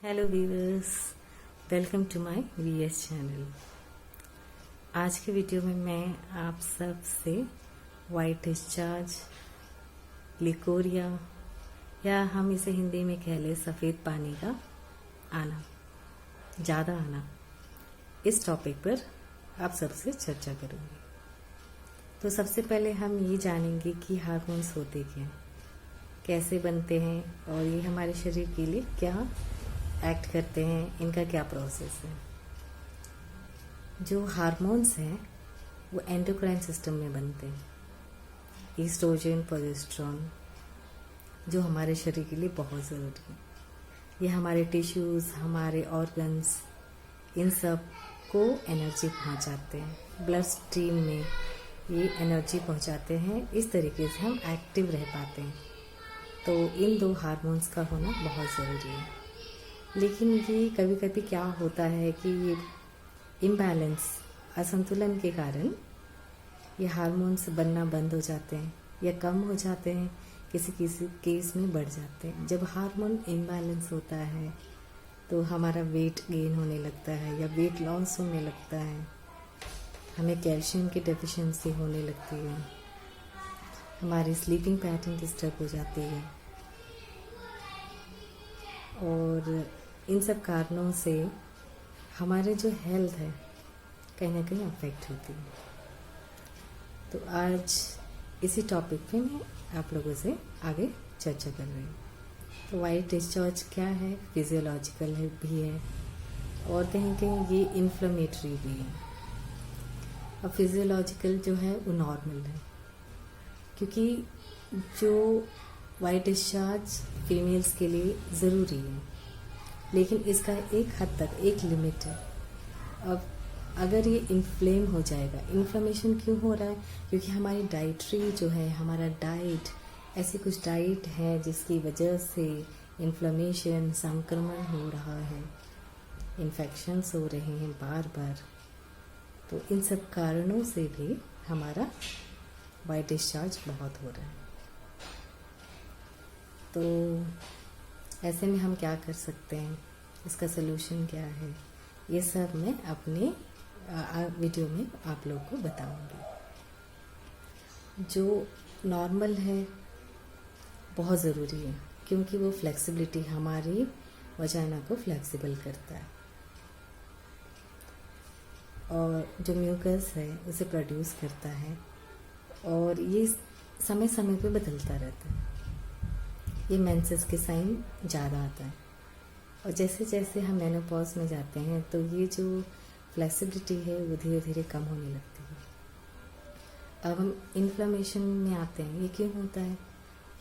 Hello viewers, welcome to my VS channel. आज के video में मैं आप सब से वाइट डिस्चार्ज, लिकोरिया या हम इसे हिंदी में कह लें सफ़ेद पानी का आना, ज़्यादा आना, इस टॉपिक पर आप सबसे चर्चा करूँगी। तो सबसे पहले हम ये जानेंगे कि हार्मोन्स होते क्या हैं, कैसे बनते हैं और ये हमारे शरीर के लिए क्या एक्ट करते हैं, इनका क्या प्रोसेस है। जो हार्मोन्स हैं वो एंडोक्राइन सिस्टम में बनते हैं। ईस्ट्रोजन, प्रोजेस्टेरोन, जो हमारे शरीर के लिए बहुत ज़रूरी है। ये हमारे टिश्यूज़, हमारे ऑर्गन्स, इन सब को एनर्जी पहुंचाते हैं। ब्लड स्ट्रीम में ये एनर्जी पहुंचाते हैं। इस तरीके से हम एक्टिव रह पाते हैं। तो इन दो हार्मोन्स का होना बहुत ज़रूरी है। लेकिन ये कभी कभी क्या होता है कि ये इम्बैलेंस, असंतुलन के कारण ये हार्मोन्स बनना बंद हो जाते हैं या कम हो जाते हैं, किसी किसी केस में बढ़ जाते हैं। जब हार्मोन इम्बैलेंस होता है तो हमारा वेट गेन होने लगता है या वेट लॉस होने लगता है, हमें कैल्शियम की डेफिशिएंसी होने लगती है, हमारी स्लीपिंग पैटर्न डिस्टर्ब हो जाती है और इन सब कारणों से हमारे जो हेल्थ है कहीं ना कहीं अफेक्ट होती है। तो आज इसी टॉपिक पे मैं आप लोगों से आगे चर्चा कर रही हूँ। तो वाइट डिस्चार्ज क्या है, फिजियोलॉजिकल है भी है और कहीं कहीं ये इन्फ्लेमेटरी भी है। अब फिजियोलॉजिकल जो है वो नॉर्मल है, क्योंकि जो वाइट डिस्चार्ज फीमेल्स के लिए ज़रूरी है, लेकिन इसका एक हद तक एक लिमिट है। अब अगर ये इन्फ्लेम हो जाएगा, इन्फ्लेमेशन क्यों हो रहा है? क्योंकि हमारी डाइटरी जो है, हमारा डाइट, ऐसी कुछ डाइट है जिसकी वजह से इन्फ्लेमेशन, संक्रमण हो रहा है, इन्फेक्शंस हो रहे हैं बार बार। तो इन सब कारणों से भी हमारा वाइट डिस्चार्ज बहुत हो रहा है। तो ऐसे में हम क्या कर सकते हैं, इसका सलूशन क्या है, ये सब मैं अपने वीडियो में आप लोग को बताऊंगी। जो नॉर्मल है बहुत ज़रूरी है, क्योंकि वो फ्लेक्सिबिलिटी, हमारी वजाइना को फ्लेक्सिबल करता है और जो म्यूकस है उसे प्रोड्यूस करता है और ये समय समय पे बदलता रहता है। ये मेंसेस के साइन ज़्यादा आता है और जैसे जैसे हम मेनोपॉज में जाते हैं तो ये जो फ्लेक्सिबिलिटी है वो धीरे धीरे कम होने लगती है। अब हम इन्फ्लेमेशन में आते हैं। ये क्यों होता है?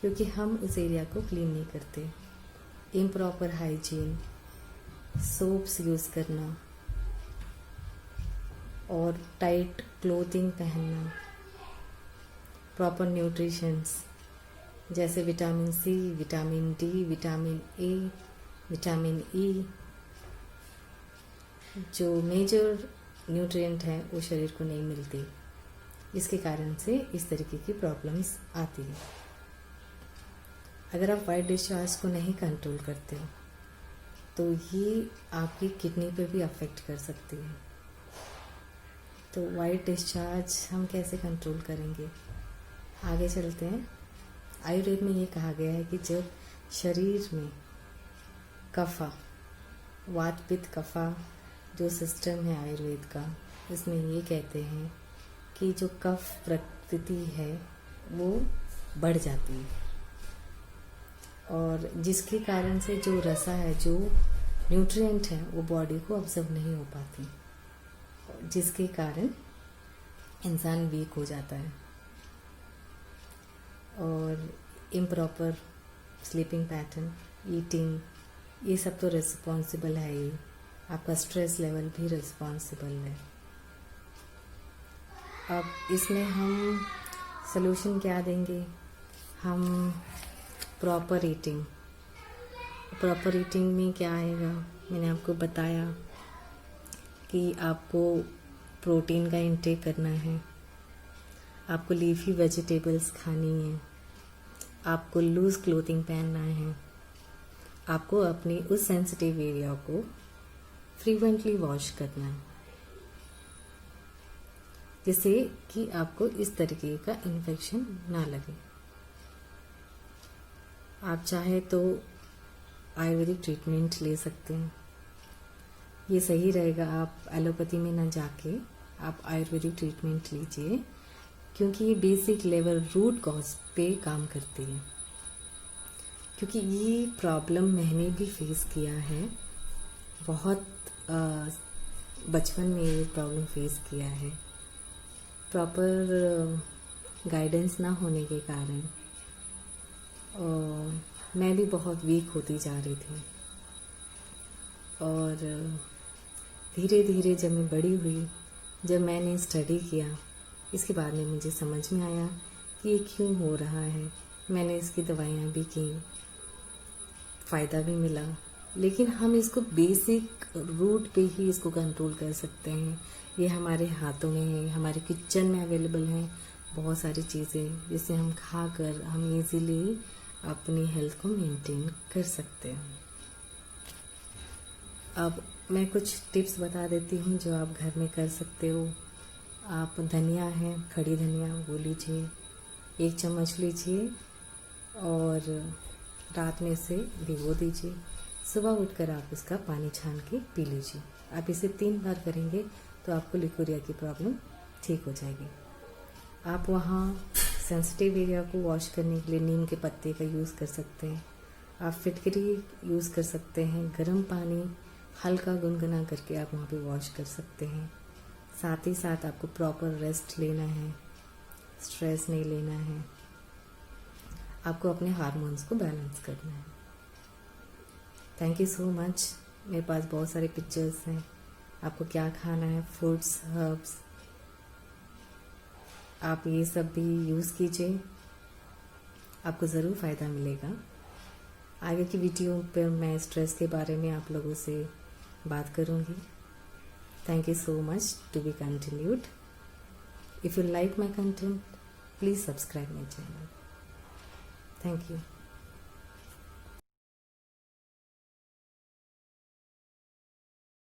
क्योंकि हम उस एरिया को क्लीन नहीं करते। इम्प्रॉपर हाइजीन, सोप्स यूज़ करना और टाइट क्लोथिंग पहनना, प्रॉपर न्यूट्रिशंस जैसे vitamin C, vitamin D, vitamin A, vitamin E, जो मेजर न्यूट्रिएंट हैं वो शरीर को नहीं मिलती। इसके कारण से इस तरीके की प्रॉब्लम्स आती है। अगर आप वाइट डिस्चार्ज को नहीं कंट्रोल करते हो तो ये आपकी किडनी पे भी अफेक्ट कर सकती है। तो वाइट डिस्चार्ज हम कैसे कंट्रोल करेंगे, आगे चलते हैं। आयुर्वेद में ये कहा गया है कि जब शरीर में कफा, वात पित्त कफा जो सिस्टम है आयुर्वेद का, इसमें ये कहते हैं कि जो कफ प्रकृति है वो बढ़ जाती है और जिसके कारण से जो रसा है, जो न्यूट्रिएंट है, वो बॉडी को ऑब्जर्व नहीं हो पाती, जिसके कारण इंसान वीक हो जाता है और इम्प्रॉपर स्लीपिंग पैटर्न, ईटिंग, ये सब तो रिस्पॉन्सिबल है ही। आपका स्ट्रेस लेवल भी रिस्पॉन्सिबल है। अब इसमें हम सलूशन क्या देंगे? हम प्रॉपर ईटिंग में क्या आएगा? मैंने आपको बताया कि आपको प्रोटीन का इंटेक करना है, आपको लीफी वेजिटेबल्स खानी है, आपको लूज क्लोथिंग पहनना है, आपको अपनी उस सेंसिटिव एरिया को फ्रीक्वेंटली वॉश करना है, जिससे कि आपको इस तरीके का इन्फेक्शन ना लगे। आप चाहे तो आयुर्वेदिक ट्रीटमेंट ले सकते हैं, ये सही रहेगा। आप एलोपैथी में ना जाके आप आयुर्वेदिक ट्रीटमेंट लीजिए, क्योंकि ये बेसिक लेवल रूट कॉज पे काम करती है। क्योंकि ये प्रॉब्लम मैंने भी फेस किया है, बहुत बचपन में ये प्रॉब्लम फेस किया है। प्रॉपर गाइडेंस ना होने के कारण मैं भी बहुत वीक होती जा रही थी, और धीरे धीरे जब मैं बड़ी हुई, जब मैंने स्टडी किया, इसके बाद में मुझे समझ में आया कि ये क्यों हो रहा है। मैंने इसकी दवाइयाँ भी की, फ़ायदा भी मिला, लेकिन हम इसको बेसिक रूट पे ही इसको कंट्रोल कर सकते हैं। ये हमारे हाथों में है, हमारे किचन में अवेलेबल हैं बहुत सारी चीज़ें, जिसे हम खाकर हम इजीली अपनी हेल्थ को मेंटेन कर सकते हैं। अब मैं कुछ टिप्स बता देती हूँ जो आप घर में कर सकते हो। आप धनिया है, खड़ी धनिया, वो लीजिए, 1 चम्मच लीजिए और रात में इसे भिगो दीजिए। सुबह उठकर आप इसका पानी छान के पी लीजिए। आप इसे 3 बार करेंगे तो आपको लिकोरिया की प्रॉब्लम ठीक हो जाएगी। आप वहाँ सेंसिटिव एरिया को वॉश करने के लिए नीम के पत्ते का यूज़ कर सकते हैं। आप फिटकरी यूज़ कर सकते हैं। गर्म पानी हल्का गुनगुना करके आप वहाँ पे वॉश कर सकते हैं। साथ ही साथ आपको प्रॉपर रेस्ट लेना है, स्ट्रेस नहीं लेना है, आपको अपने हार्मोन्स को बैलेंस करना है। Thank you so much. मेरे पास बहुत सारे पिक्चर्स हैं, आपको क्या खाना है, फ्रूट्स, हर्ब्स, आप ये सब भी यूज़ कीजिए, आपको ज़रूर फ़ायदा मिलेगा। आगे की वीडियो पर मैं स्ट्रेस के बारे में आप लोगों से बात करूँगी। Thank you so much. To be continued. If you like my content, please subscribe my channel. Thank you.